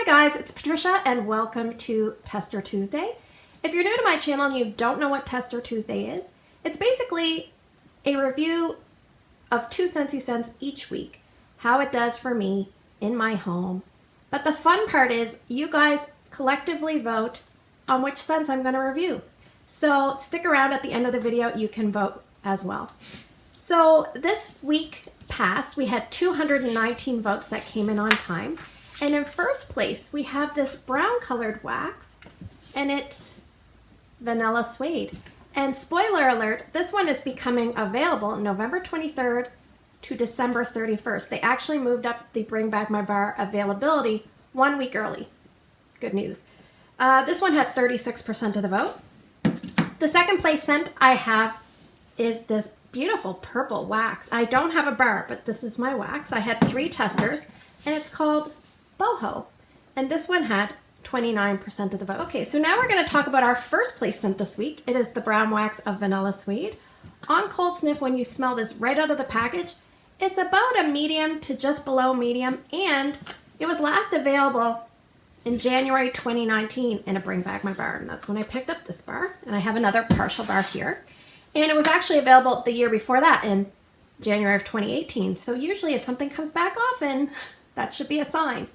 guys, it's Patricia and welcome to Tester Tuesday. If you're new to my channel and you don't know what Tester Tuesday is, it's basically a review of 2 Scentsy scents each week, how it does for me in my home. But the fun part is you guys collectively vote on which scents I'm going to review. So stick around at the end of the video, you can vote as well. So this week past, we had 219 votes that came in on time. And in first place, we have this brown colored wax, and it's Vanilla Suede. And spoiler alert, this one is becoming available November 23rd to December 31st. They actually moved up the Bring Back My Bar availability 1 week early. Good news. This one had 36% of the vote. The second place scent I have is this beautiful purple wax. I don't have a bar, but this is my wax. I had 3 testers, and it's called Boho, and this one had 29% of the vote. Okay, so now we're going to talk about our first place scent this week. It is the brown wax of Vanilla Suede. On cold sniff, when you smell this right out of the package, it's about a medium to just below medium, and it was last available in January 2019 in a Bring Back My Bar, and that's when I picked up this bar, and I have another partial bar here. And it was actually available the year before that in January of 2018. So usually if something comes back often, that should be a sign.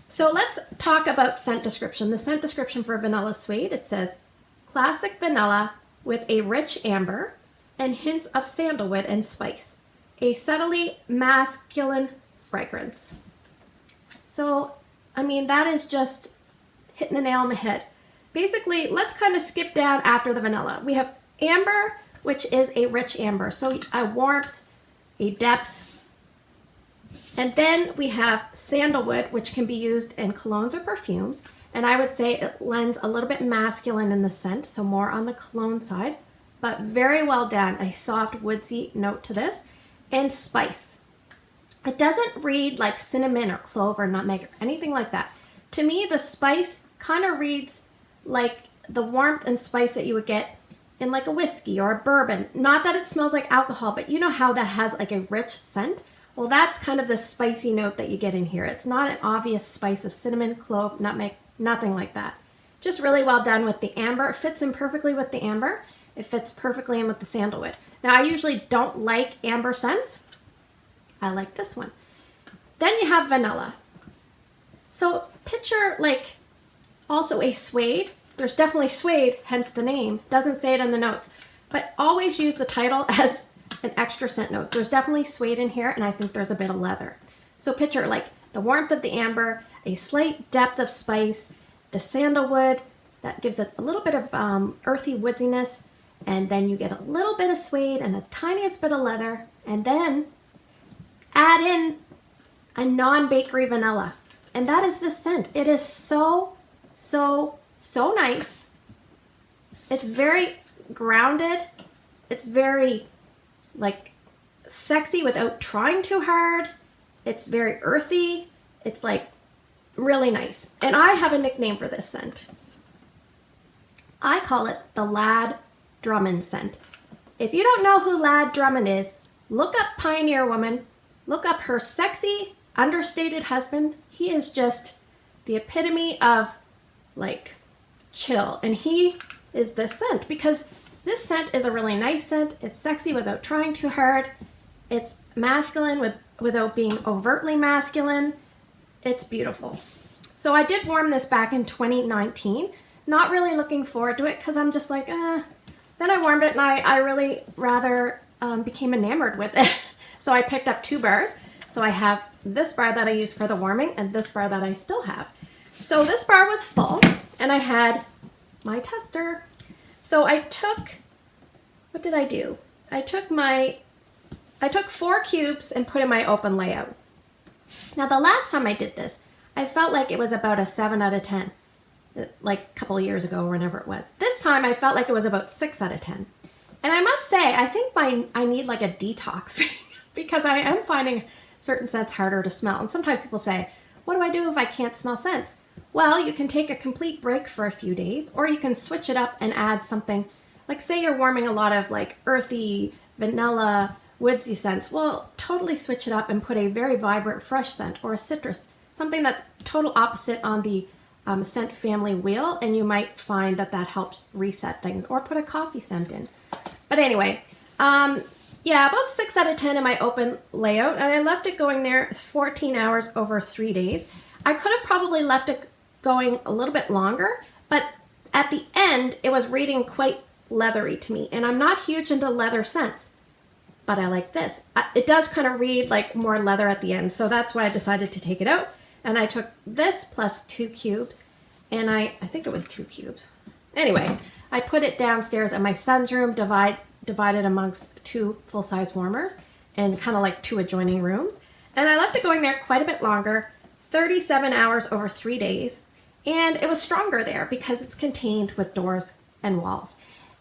So let's talk about scent description. The scent description for Vanilla Suede, it says, classic vanilla with a rich amber and hints of sandalwood and spice. A subtly masculine fragrance. So, I mean, that is just hitting the nail on the head. Basically, let's kind of skip down after the vanilla. We have amber, which is a rich amber. So a warmth, a depth. And then we have sandalwood, which can be used in colognes or perfumes. And I would say it lends a little bit masculine in the scent, so more on the cologne side, but very well done. A soft woodsy note to this. And spice. It doesn't read like cinnamon or clove or nutmeg or anything like that. To me, the spice kind of reads like the warmth and spice that you would get in like a whiskey or a bourbon. Not that it smells like alcohol, but you know how that has like a rich scent? Well, that's kind of the spicy note that you get in here. It's not an obvious spice of cinnamon, clove, nutmeg, nothing like that. Just really well done with the amber. It fits in perfectly with the amber. It fits perfectly in with the sandalwood. Now, I usually don't like amber scents. I like this one. Then you have vanilla. So picture like also a suede. There's definitely suede, hence the name. Doesn't say it in the notes. But always use the title as an extra scent note. There's definitely suede in here, and I think there's a bit of leather. So picture like the warmth of the amber, a slight depth of spice, the sandalwood, that gives it a little bit of earthy woodiness, and then you get a little bit of suede and a tiniest bit of leather, and then add in a non-bakery vanilla. And that is this scent. It is so nice. It's very grounded. It's very like sexy without trying too hard. It's very earthy. It's like really nice. And I have a nickname for this scent. I call it the Lad Drummond scent. If you don't know who Lad Drummond is, look up Pioneer Woman. Look up her sexy, understated husband. He is just the epitome of like chill. And he is this scent because this scent is a really nice scent. It's sexy without trying too hard. It's masculine without being overtly masculine. It's beautiful. So I did warm this back in 2019. Not really looking forward to it because I'm just like, Then I warmed it and I really rather became enamored with it. So I picked up 2 bars. So I have this bar that I use for the warming and this bar that I still have. So this bar was full and I had my tester. So I took, what did I do? I took 4 cubes and put in my open layout. Now the last time I did this, I felt like it was about a 7 out of 10, like a couple of years ago or whenever it was. This time I felt like it was about 6 out of 10. And I must say, I think I need like a detox because I am finding certain scents harder to smell. And sometimes people say, what do I do if I can't smell scents? Well, you can take a complete break for a few days, or you can switch it up and add something. Like say you're warming a lot of like earthy, vanilla, woodsy scents. Well, totally switch it up and put a very vibrant fresh scent or a citrus something that's total opposite on the scent family wheel, and you might find that that helps reset things, or put a coffee scent in. But anyway, yeah, about 6 out of 10 in my open layout, and I left it going there 14 hours over 3 days. I could have probably left it going a little bit longer, but at the end, it was reading quite leathery to me, and I'm not huge into leather scents, but I like this. It does kind of read like more leather at the end, so that's why I decided to take it out. And I took this plus 2 cubes, and I think it was 2 cubes. Anyway, I put it downstairs in my son's room, divided amongst 2 full-size warmers, and kind of like 2 adjoining rooms. And I left it going there quite a bit longer, 37 hours over 3 days. And it was stronger there because it's contained with doors and walls.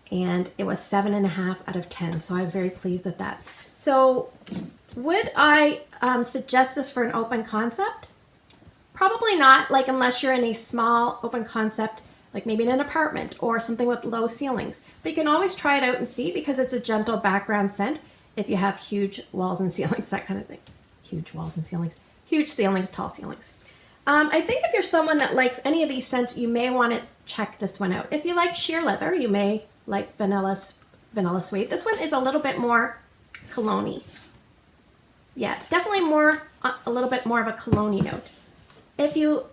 And it was 7.5 out of 10, so I was very pleased with that. So would I suggest this for an open concept? Probably not, like unless you're in a small open concept, like maybe in an apartment or something with low ceilings. But you can always try it out and see, because it's a gentle background scent if you have huge walls and ceilings, that kind of thing. Huge walls and ceilings. Huge ceilings, tall ceilings. I think if you're someone that likes any of these scents, you may want to check this one out. If you like sheer leather, you may like vanilla suede. This one is a little bit more cologne-y. Yeah, it's definitely a little bit more of a cologne-y note. If you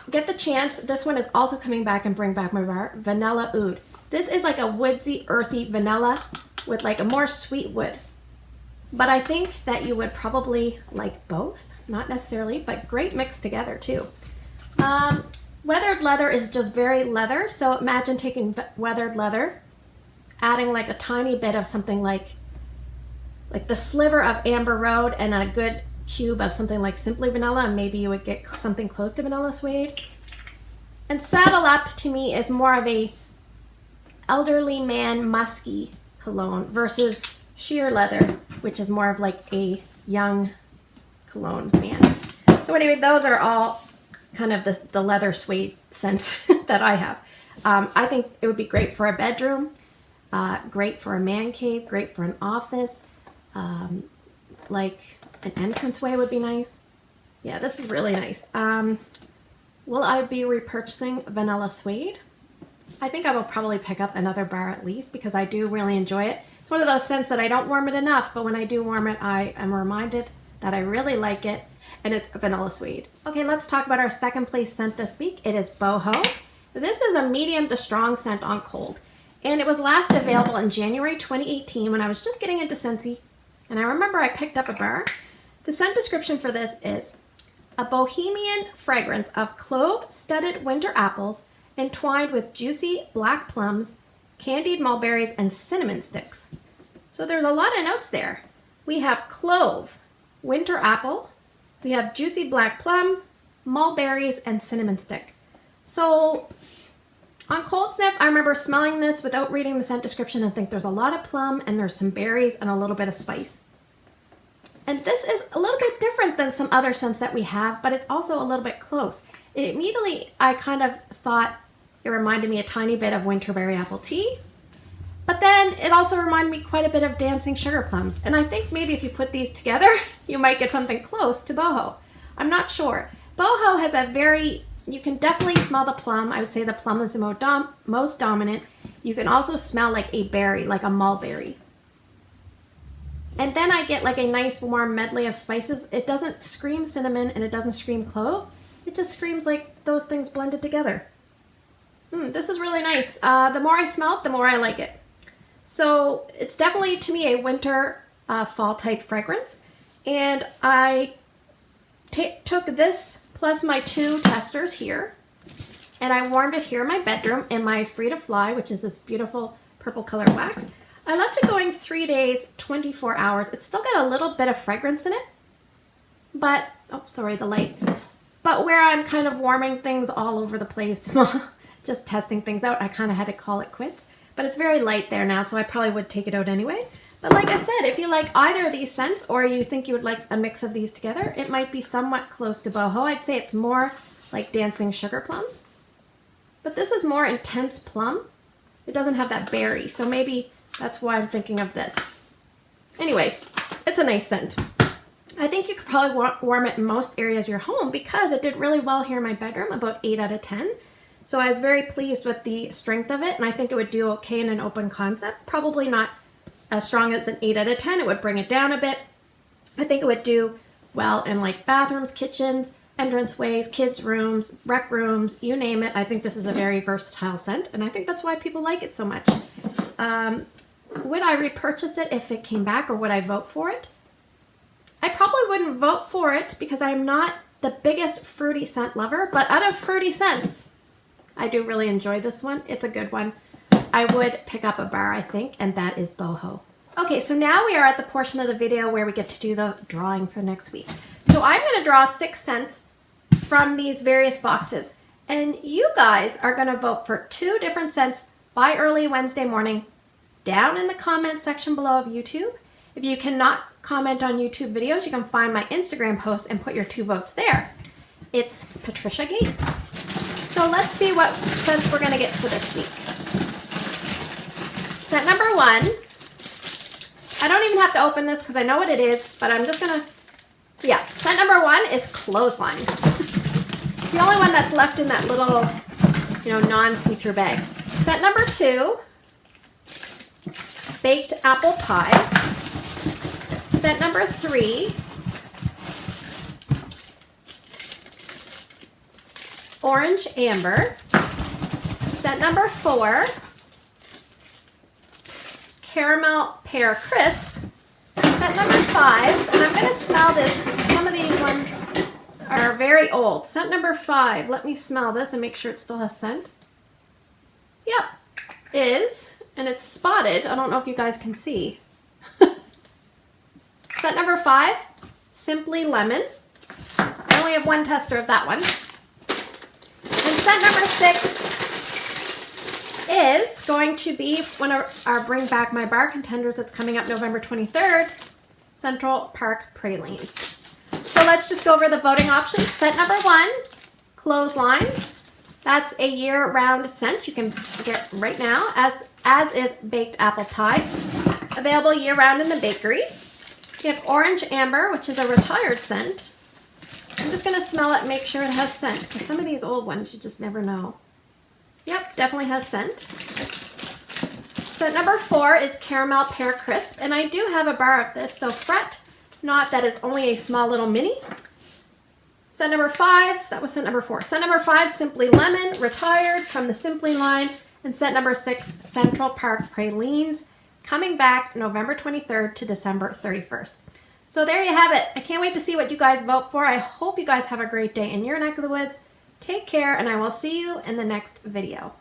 get the chance, this one is also coming back and bring back my bar, Vanilla Oud. This is like a woodsy, earthy vanilla with like a more sweet wood. But I think that you would probably like both. Not necessarily, but great mix together too. Weathered leather is just very leather. So imagine taking weathered leather, adding like a tiny bit of something like the sliver of Amber Road and a good cube of something like Simply Vanilla, and maybe you would get something close to Vanilla Suede. And Saddle Up to me is more of a elderly man musky cologne versus sheer leather, which is more of like a young cologne man. So anyway, those are all kind of the leather suede scents that I have. I think it would be great for a bedroom, great for a man cave, great for an office, like an entranceway would be nice. Yeah, this is really nice. Will I be repurchasing Vanilla Suede? I think I will probably pick up another bar at least, because I do really enjoy it. It's one of those scents that I don't warm it enough, but when I do warm it, I am reminded that I really like it, and it's Vanilla Suede. Okay, let's talk about our second place scent this week. It is Boho. This is a medium to strong scent on cold, and it was last available in January 2018 when I was just getting into Scentsy, and I remember I picked up a bar. The scent description for this is a bohemian fragrance of clove-studded winter apples entwined with juicy black plums, candied mulberries, and cinnamon sticks. So there's a lot of notes there. We have clove, winter apple, we have juicy black plum, mulberries, and cinnamon stick. So on cold sniff, I remember smelling this without reading the scent description and think there's a lot of plum and there's some berries and a little bit of spice. And this is a little bit different than some other scents that we have, but it's also a little bit close. Immediately, I kind of thought it reminded me a tiny bit of winterberry apple tea, but then it also reminded me quite a bit of dancing sugar plums. And I think maybe if you put these together, you might get something close to Boho. I'm not sure. Boho has you can definitely smell the plum. I would say the plum is the most dominant. You can also smell like a berry, like a mulberry. And then I get like a nice warm medley of spices. It doesn't scream cinnamon and it doesn't scream clove. It just screams like those things blended together. This is really nice. The more I smell it, the more I like it. So it's definitely, to me, a winter fall type fragrance. And I took this plus my 2 testers here, and I warmed it here in my bedroom in my Free to Fly, which is this beautiful purple color wax. I left it going 3 days, 24 hours. It's still got a little bit of fragrance in it, but, oh, sorry, the light. But where I'm kind of warming things all over the place, just testing things out, I kind of had to call it quits. But it's very light there now, so I probably would take it out anyway. But like I said, if you like either of these scents, or you think you would like a mix of these together, it might be somewhat close to Boho. I'd say it's more like dancing sugar plums. But this is more intense plum. It doesn't have that berry, so maybe that's why I'm thinking of this. Anyway, it's a nice scent. I think you could probably warm it in most areas of your home because it did really well here in my bedroom, about 8 out of 10. So I was very pleased with the strength of it, and I think it would do okay in an open concept. Probably not as strong as an 8 out of 10. It would bring it down a bit. I think it would do well in like bathrooms, kitchens, entranceways, kids' rooms, rec rooms, you name it. I think this is a very versatile scent, and I think that's why people like it so much. Would I repurchase it if it came back, or would I vote for it? I probably wouldn't vote for it because I'm not the biggest fruity scent lover, but out of fruity scents, I do really enjoy this one. It's a good one. I would pick up a bar, I think, and that is Boho. Okay, so now we are at the portion of the video where we get to do the drawing for next week. So I'm going to draw 6 scents from these various boxes, and you guys are going to vote for 2 different scents by early Wednesday morning down in the comment section below of YouTube. If you cannot comment on YouTube videos, you can find my Instagram post and put your 2 votes there. It's Patricia Gates. So let's see what scents we're going to get for this week. Scent number 1. I don't even have to open this because I know what it is, but I'm just going to, yeah. Scent number 1 is Clothesline. It's the only one that's left in that little, non-see-through bag. Scent number 2, Baked Apple Pie. Scent number 3, Orange Amber. Scent number 4, Caramel Pear Crisp. Scent number 5, and I'm going to smell this. Some of these ones are very old. Scent number 5, let me smell this and make sure it still has scent. Yep, and it's spotted. I don't know if you guys can see. Scent number 5, Simply Lemon. I only have 1 tester of that one. And scent number 6 is going to be one of our Bring Back My Bar contenders that's coming up November 23rd, Central Park Pralines. So let's just go over the voting options. Scent number 1, Clothesline. That's a year-round scent you can get right now, as is Baked Apple Pie. Available year-round in the bakery. You have Orange Amber, which is a retired scent. I'm just going to smell it and make sure it has scent, because some of these old ones you just never know. Yep, definitely has scent. Scent number 4 is Caramel Pear Crisp, and I do have a bar of this, so fret not that is only a small little mini. Scent number 5, that was scent number 4. Scent number 5, Simply Lemon, retired from the Simply line. And scent number 6, Central Park Pralines, coming back November 23rd to December 31st. So there you have it. I can't wait to see what you guys vote for. I hope you guys have a great day in your neck of the woods. Take care, and I will see you in the next video.